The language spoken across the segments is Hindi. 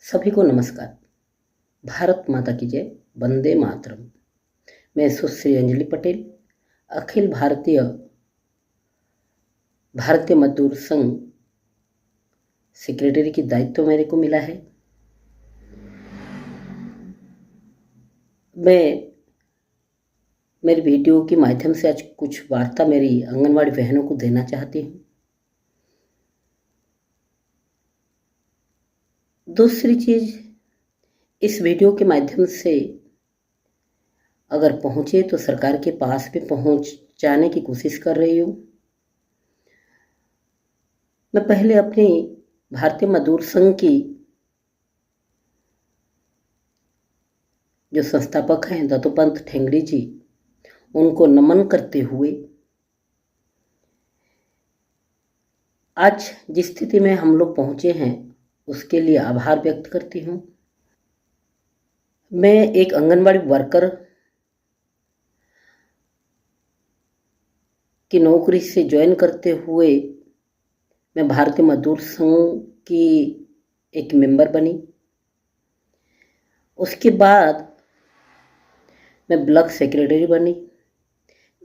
सभी को नमस्कार। भारत माता की जय। वंदे मातरम। मैं सुश्री अंजलि पटेल, अखिल भारतीय मजदूर संघ सेक्रेटरी की दायित्व मेरे को मिला है। मैं मेरी वीडियो के माध्यम से आज कुछ वार्ता मेरी आंगनवाड़ी बहनों को देना चाहती हूँ। दूसरी चीज़, इस वीडियो के माध्यम से अगर पहुँचे तो सरकार के पास भी पहुँचाने की कोशिश कर रही हूँ। मैं पहले अपनी भारतीय मजदूर संघ की जो संस्थापक हैं दत्तोपंत ठेंगड़ी जी, उनको नमन करते हुए आज जिस स्थिति में हम लोग पहुँचे हैं उसके लिए आभार व्यक्त करती हूँ। मैं एक आंगनबाड़ी वर्कर की नौकरी से ज्वाइन करते हुए मैं भारतीय मजदूर संघ की एक मेंबर बनी। उसके बाद मैं ब्लॉक सेक्रेटरी बनी,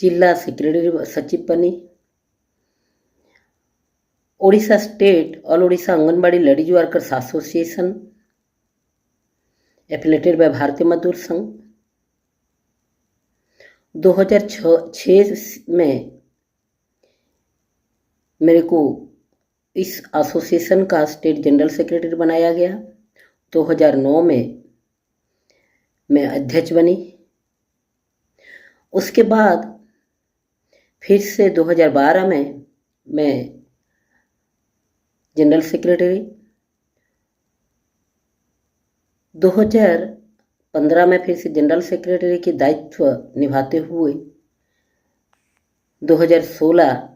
जिला सेक्रेटरी सचिव बनी। Odisha state all Odisha anganwadi ladies workers association affiliated by Bharatiya Mazdoor संघ। 2006 में मेरे को इस एसोसिएशन का स्टेट जनरल सेक्रेटरी बनाया गया। 2009 में मैं अध्यक्ष बनी। उसके बाद फिर से 2012 में मैं जनरल सेक्रेटरी, 2015 में फिर से जनरल सेक्रेटरी के दायित्व निभाते हुए 2016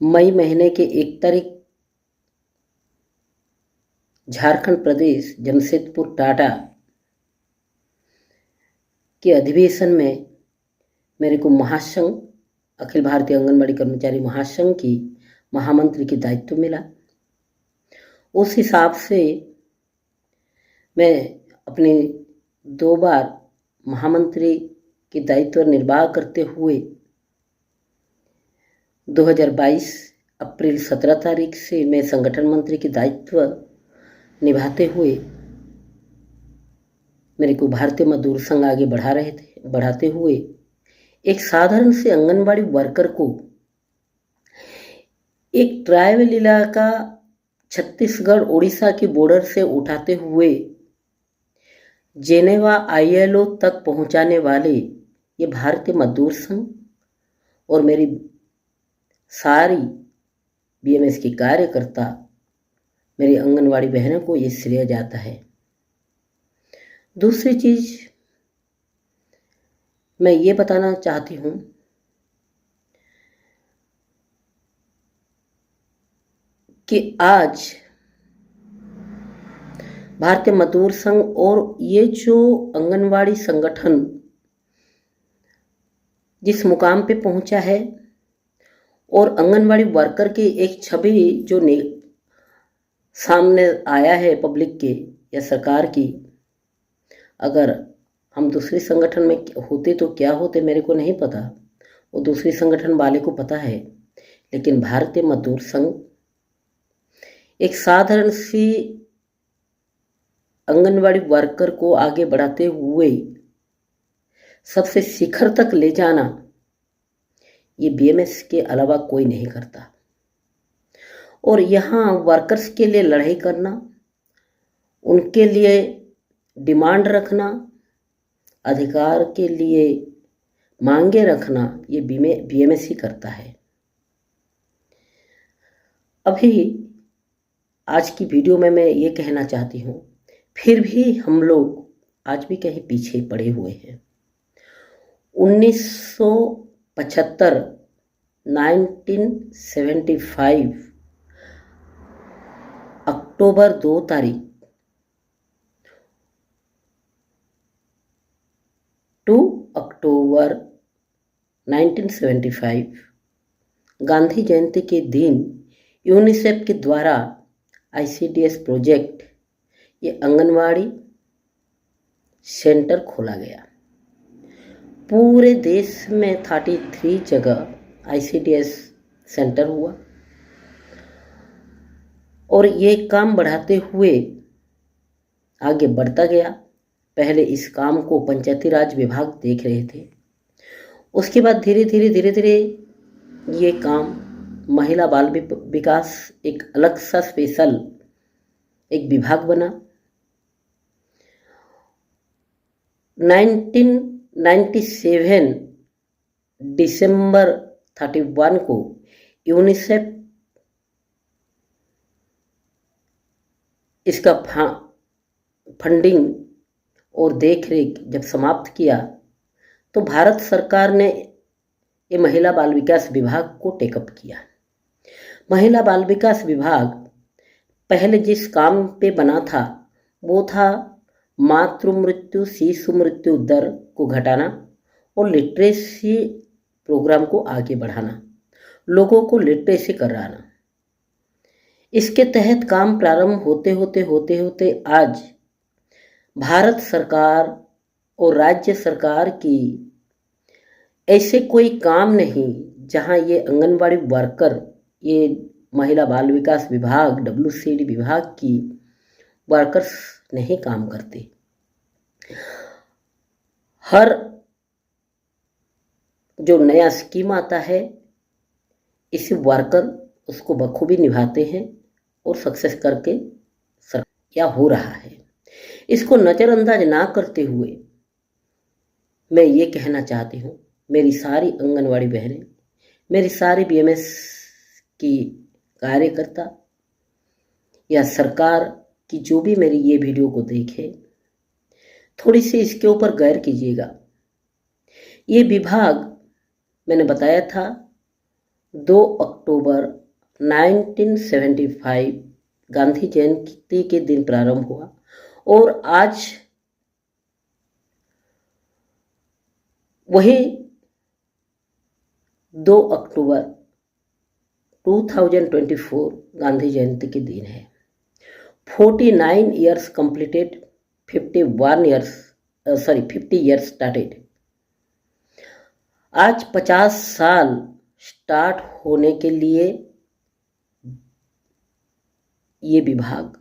मई महीने के 1 तारीख झारखंड प्रदेश जमशेदपुर टाटा के अधिवेशन में मेरे को महासंघ अखिल भारतीय आंगनबाड़ी कर्मचारी महासंघ की महामंत्री की दायित्व मिला। उस हिसाब से मैं अपने 2 बार महामंत्री की दायित्व निर्वाह करते हुए 2022 अप्रैल 17 तारीख से मैं संगठन मंत्री की दायित्व निभाते हुए मेरे को भारतीय मजदूर संघ आगे बढ़ाते हुए एक साधारण से आंगनबाड़ी वर्कर को एक ट्राइबल इलाका छत्तीसगढ़ उड़ीसा की बॉर्डर से उठाते हुए जेनेवा ILO तक पहुंचाने वाले ये भारतीय मजदूर संघ और मेरी सारी BMS की कार्यकर्ता मेरी आंगनवाड़ी बहनों को ये श्रेय जाता है। दूसरी चीज मैं ये बताना चाहती हूँ कि आज भारतीय मजदूर संघ और ये जो आंगनवाड़ी संगठन जिस मुकाम पे पहुंचा है और आंगनवाड़ी वर्कर की एक छवि जो सामने आया है पब्लिक के या सरकार की, अगर हम दूसरे संगठन में होते तो क्या होते मेरे को नहीं पता, वो दूसरे संगठन वाले को पता है। लेकिन भारतीय मजदूर संघ एक साधारण सी आंगनवाड़ी वर्कर को आगे बढ़ाते हुए सबसे शिखर तक ले जाना ये BMS के अलावा कोई नहीं करता। और यहाँ वर्कर्स के लिए लड़ाई करना, उनके लिए डिमांड रखना, अधिकार के लिए मांगे रखना, ये BMS ही करता है। अभी आज की वीडियो में मैं ये कहना चाहती हूँ, फिर भी हम लोग आज भी कहीं पीछे पड़े हुए हैं। 1975 अक्टूबर 2 तारीख 2 अक्टूबर 1975 गांधी जयंती के दिन यूनिसेफ के द्वारा ICDS प्रोजेक्ट, ये आंगनवाड़ी सेंटर खोला गया। पूरे देश में 33 जगह ICDS सेंटर हुआ और ये काम बढ़ाते हुए आगे बढ़ता गया। पहले इस काम को पंचायती राज विभाग देख रहे थे, उसके बाद धीरे धीरे ये काम महिला बाल विकास एक अलग सा स्पेशल एक विभाग बना। 1997 दिसंबर 31 को यूनिसेफ इसका फंडिंग और देखरेख जब समाप्त किया तो भारत सरकार ने ये महिला बाल विकास विभाग को टेकअप किया। महिला बाल विकास विभाग पहले जिस काम पे बना था वो था मातृ मृत्यु शिशु मृत्यु दर को घटाना और लिटरेसी प्रोग्राम को आगे बढ़ाना, लोगों को लिटरेसी कराना। इसके तहत काम प्रारंभ होते होते आज भारत सरकार और राज्य सरकार की ऐसे कोई काम नहीं जहां ये आंगनबाड़ी वर्कर, ये महिला बाल विकास विभाग WCD विभाग की वर्कर्स नहीं काम करते। हर जो नया स्कीम आता है इस वर्कर उसको बखूबी निभाते हैं और सक्सेस करके क्या हो रहा है, इसको नज़रअंदाज ना करते हुए मैं ये कहना चाहती हूँ, मेरी सारी आंगनवाड़ी बहनें, मेरी सारी BMS की कार्यकर्ता या सरकार की जो भी मेरी ये वीडियो को देखे, थोड़ी सी इसके ऊपर गौर कीजिएगा। ये विभाग मैंने बताया था 2 अक्टूबर 1975 गांधी जयंती के दिन प्रारंभ हुआ और आज वही 2 अक्टूबर 2024 गांधी जयंती के दिन है। 49 years completed, 50 years started। आज 50 साल स्टार्ट होने के लिए ये विभाग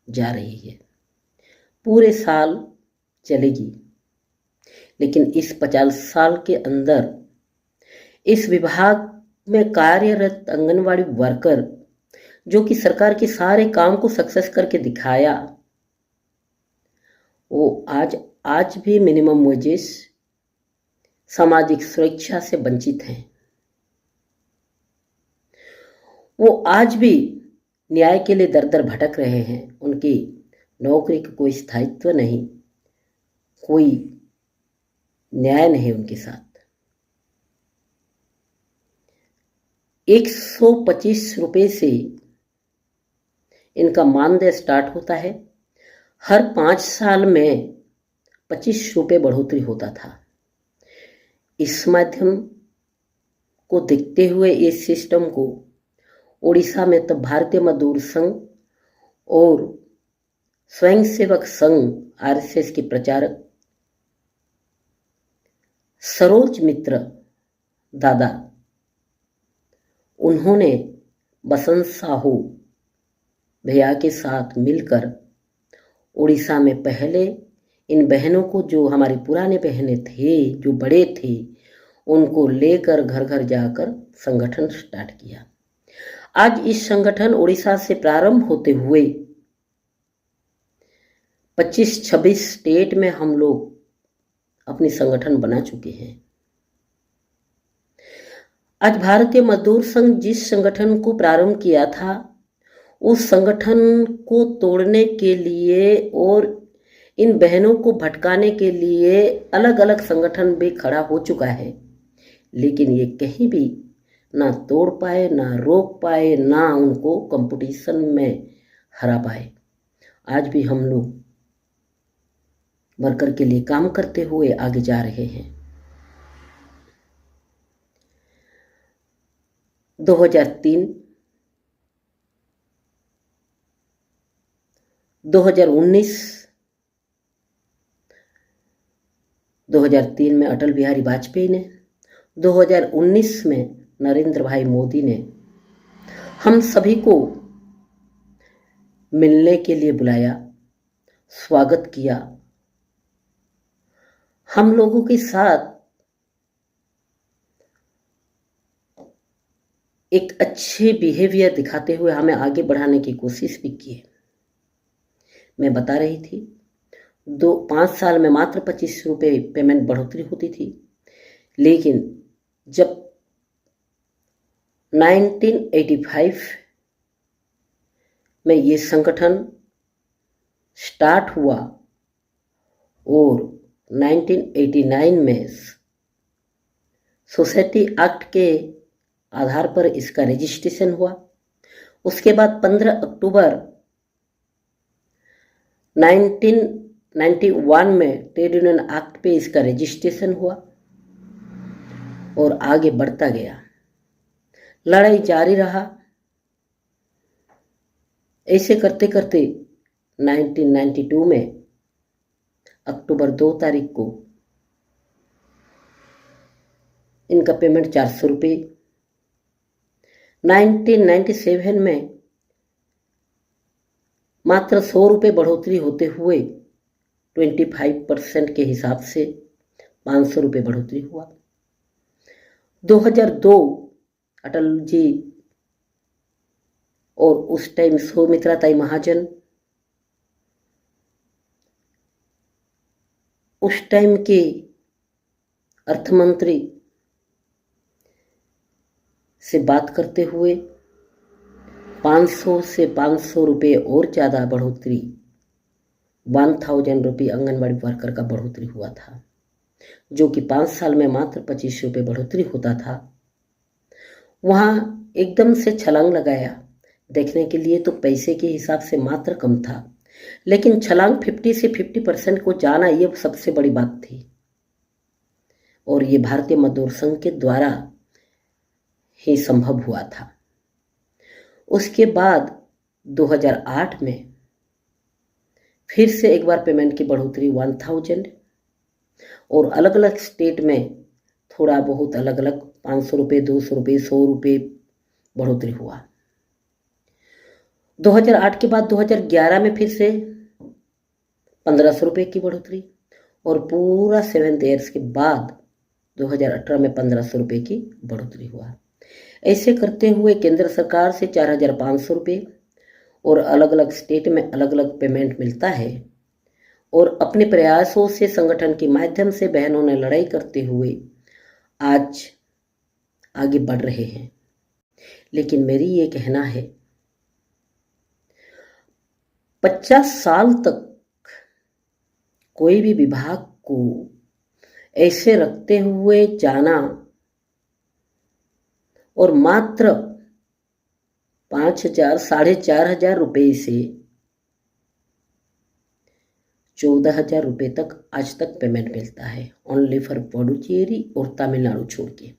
जा रही है। पूरे साल चलेगी, लेकिन इस 50 साल के अंदर इस विभाग में कार्यरत आंगनवाड़ी वर्कर जो कि सरकार के सारे काम को सक्सेस करके दिखाया, वो आज भी मिनिमम वेजेस, सामाजिक सुरक्षा से वंचित हैं। वो आज भी न्याय के लिए दर दर भटक रहे हैं। उनकी नौकरी का कोई स्थायित्व नहीं, कोई न्याय नहीं उनके साथ। 125 रुपये से इनका मानदेय स्टार्ट होता है। हर 5 साल में 25 रुपये बढ़ोतरी होता था। इस माध्यम को देखते हुए इस सिस्टम को उड़ीसा में तब भारतीय मजदूर संघ और स्वयंसेवक संघ RSS के प्रचारक सरोज मित्र दादा, उन्होंने बसंत साहू भैया के साथ मिलकर उड़ीसा में पहले इन बहनों को, जो हमारी पुराने बहनें थे, जो बड़े थे, उनको लेकर घर घर जाकर संगठन स्टार्ट किया। आज इस संगठन उड़ीसा से प्रारंभ होते हुए 25-26 स्टेट में हम लोग अपनी संगठन बना चुके हैं। आज भारतीय मजदूर संघ जिस संगठन को प्रारंभ किया था, उस संगठन को तोड़ने के लिए और इन बहनों को भटकाने के लिए अलग अलग संगठन भी खड़ा हो चुका है, लेकिन ये कहीं भी ना तोड़ पाए, ना रोक पाए, ना उनको कंपटीशन में हरा पाए। आज भी हम लोग वर्कर के लिए काम करते हुए आगे जा रहे हैं। 2003 2019 2003 में अटल बिहारी वाजपेयी ने, 2019 में नरेंद्र भाई मोदी ने हम सभी को मिलने के लिए बुलाया, स्वागत किया। हम लोगों के साथ एक अच्छे बिहेवियर दिखाते हुए हमें आगे बढ़ाने की कोशिश भी की। मैं बता रही थी 5 साल में मात्र 25 रुपये पेमेंट बढ़ोतरी होती थी, लेकिन जब 1985 में ये संगठन स्टार्ट हुआ और 1989 में सोसाइटी एक्ट के आधार पर इसका रजिस्ट्रेशन हुआ। उसके बाद 15 अक्टूबर 1991 में ट्रेड यूनियन एक्ट पे इसका रजिस्ट्रेशन हुआ और आगे बढ़ता गया। लड़ाई जारी रहा। ऐसे करते करते 1992 में अक्टूबर 2 तारीख को इनका पेमेंट 400 रुपये, 1997 में मात्र 100 रुपये बढ़ोतरी होते हुए 25% के हिसाब से 500 रुपये बढ़ोतरी हुआ। 2002 अटल जी और उस टाइम सौमित्रा ताई महाजन, उस टाइम के अर्थमंत्री से बात करते हुए 500 से 500 रुपये और ज़्यादा बढ़ोतरी, 1000 रुपये आंगनबाड़ी वर्कर का बढ़ोतरी हुआ था, जो कि 5 साल में मात्र 25 रुपये बढ़ोतरी होता था। वहाँ एकदम से छलांग लगाया। देखने के लिए तो पैसे के हिसाब से मात्र कम था, लेकिन छलांग 50 से 50% को जाना ये सबसे बड़ी बात थी। और ये भारतीय मजदूर संघ के द्वारा ही संभव हुआ था। उसके बाद 2008 में फिर से एक बार पेमेंट की बढ़ोतरी 1000 और अलग अलग स्टेट में थोड़ा बहुत अलग अलग 500 रुपये, 200 रुपये, 100 रुपये बढ़ोतरी हुआ। 2008 के बाद 2011 में फिर से 1500 रुपये की बढ़ोतरी और पूरा 7 ईयर्स के बाद 2018 में 1500 रुपये की बढ़ोतरी हुआ। ऐसे करते हुए केंद्र सरकार से 4500 रुपये और अलग अलग स्टेट में अलग अलग पेमेंट मिलता है। और अपने प्रयासों से संगठन के माध्यम से बहनों ने लड़ाई करते हुए आज आगे बढ़ रहे हैं। लेकिन मेरी ये कहना है 50 साल तक कोई भी विभाग को ऐसे रखते हुए जाना और मात्र 5000, 4500 रुपये से 14000 रुपये तक आज तक पेमेंट मिलता है, ओनली फॉर पुडुचेरी और तमिलनाडु छोड़ के।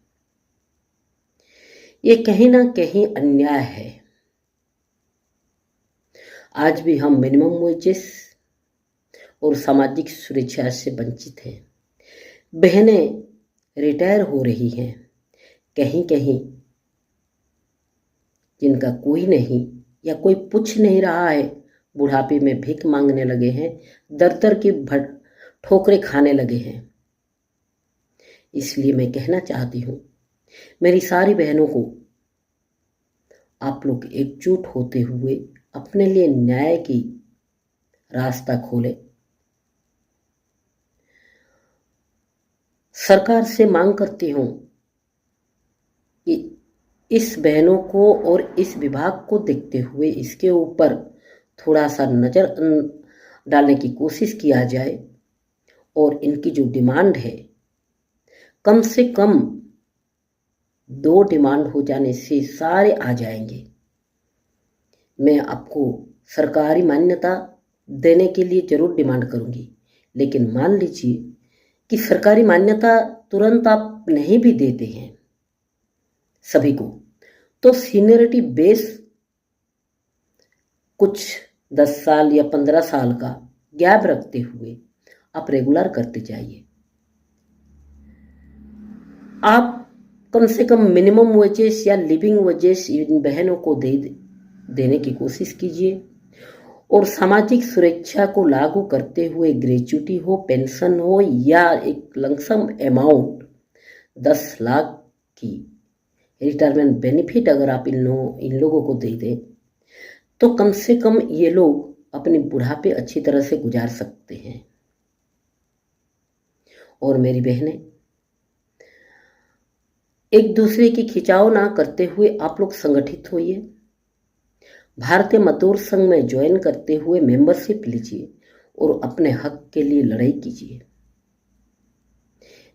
ये कहीं ना कहीं अन्याय है। आज भी हम मिनिमम वेजेस और सामाजिक सुरक्षा से वंचित हैं। बहनें रिटायर हो रही हैं, कहीं कहीं जिनका कोई नहीं या कोई पूछ नहीं रहा है, बुढ़ापे में भीख मांगने लगे हैं, दर दर की ठोकरें खाने लगे हैं। इसलिए मैं कहना चाहती हूँ मेरी सारी बहनों को, आप लोग एकजुट होते हुए अपने लिए न्याय की रास्ता खोले। सरकार से मांग करती हूँ कि इस बहनों को और इस विभाग को देखते हुए इसके ऊपर थोड़ा सा नज़र डालने की कोशिश किया जाए और इनकी जो डिमांड है कम से कम 2 डिमांड हो जाने से सारे आ जाएंगे। मैं आपको सरकारी मान्यता देने के लिए जरूर डिमांड करूंगी, लेकिन मान लीजिए कि सरकारी मान्यता तुरंत आप नहीं भी देते हैं सभी को, तो सीनियरिटी बेस कुछ 10 साल या 15 साल का गैप रखते हुए आप रेगुलर करते जाइए। आप कम से कम मिनिमम वेजेस या लिविंग वेजेस इन बहनों को देने की कोशिश कीजिए और सामाजिक सुरक्षा को लागू करते हुए ग्रेच्युटी हो, पेंशन हो या एक लमसम अमाउंट 10 लाख की रिटायरमेंट बेनिफिट अगर आप इन लोगों को दे दें तो कम से कम ये लोग अपनी बुढ़ापे अच्छी तरह से गुजार सकते हैं। और मेरी बहनें, एक दूसरे की खिंचाव ना करते हुए आप लोग संगठित होइए, भारतीय मजदूर संघ में ज्वाइन करते हुए मेंबरशिप लीजिए और अपने हक के लिए लड़ाई कीजिए।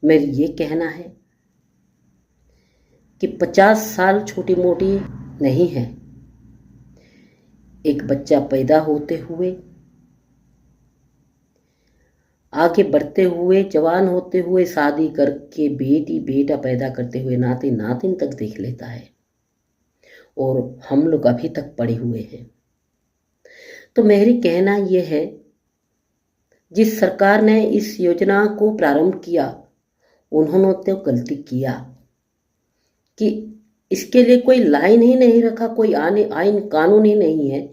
मेरी ये कहना है कि 50 साल छोटी मोटी नहीं है। एक बच्चा पैदा होते हुए, आगे बढ़ते हुए, जवान होते हुए, शादी करके बेटी बेटा पैदा करते हुए नाती नातिन तक देख लेता है और हम लोग अभी तक पड़े हुए हैं। तो मेरी कहना यह है, जिस सरकार ने इस योजना को प्रारंभ किया उन्होंने तो गलती किया कि इसके लिए कोई लाइन ही नहीं रखा, कोई आइन कानून ही नहीं है।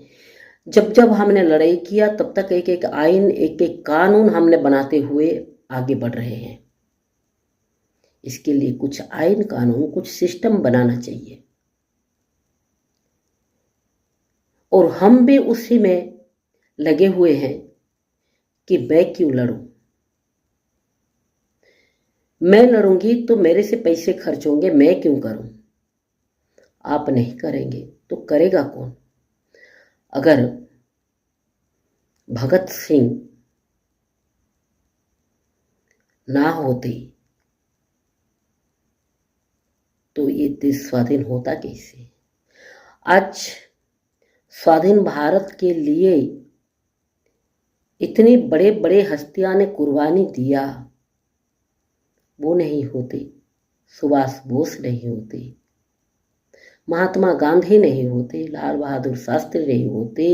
जब जब हमने लड़ाई किया तब तक एक एक आइन, एक एक कानून हमने बनाते हुए आगे बढ़ रहे हैं। इसके लिए कुछ आइन कानून, कुछ सिस्टम बनाना चाहिए और हम भी उसी में लगे हुए हैं कि मैं क्यों लड़ूं। मैं लड़ूंगी तो मेरे से पैसे खर्च होंगे, मैं क्यों करूं। आप नहीं करेंगे तो करेगा कौन। अगर भगत सिंह ना होते तो ये देश स्वाधीन होता कैसे। आज स्वाधीन भारत के लिए इतनी बड़े बड़े हस्तियां ने कुर्बानी दिया, वो नहीं होते, सुभाष बोस नहीं होते, महात्मा गांधी नहीं होते, लाल बहादुर शास्त्री नहीं होते,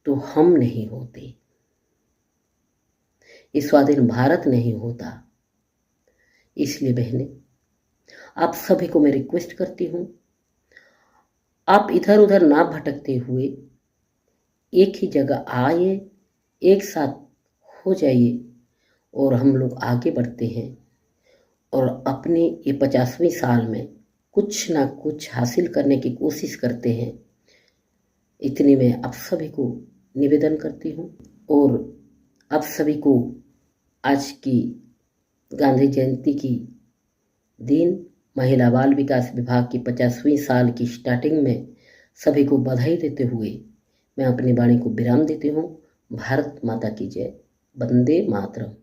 तो हम नहीं होते, ये स्वाधीन भारत नहीं होता। इसलिए बहनें, आप सभी को मैं रिक्वेस्ट करती हूं, आप इधर उधर ना भटकते हुए एक ही जगह आइए, एक साथ हो जाइए और हम लोग आगे बढ़ते हैं और अपने ये 50वीं साल में कुछ ना कुछ हासिल करने की कोशिश करते हैं। इतनी मैं आप सभी को निवेदन करती हूँ और आप सभी को आज की गांधी जयंती की दिन महिला बाल विकास विभाग की 50वीं साल की स्टार्टिंग में सभी को बधाई देते हुए मैं अपनी वाणी को विराम देती हूँ। भारत माता की जय। वंदे मातरम।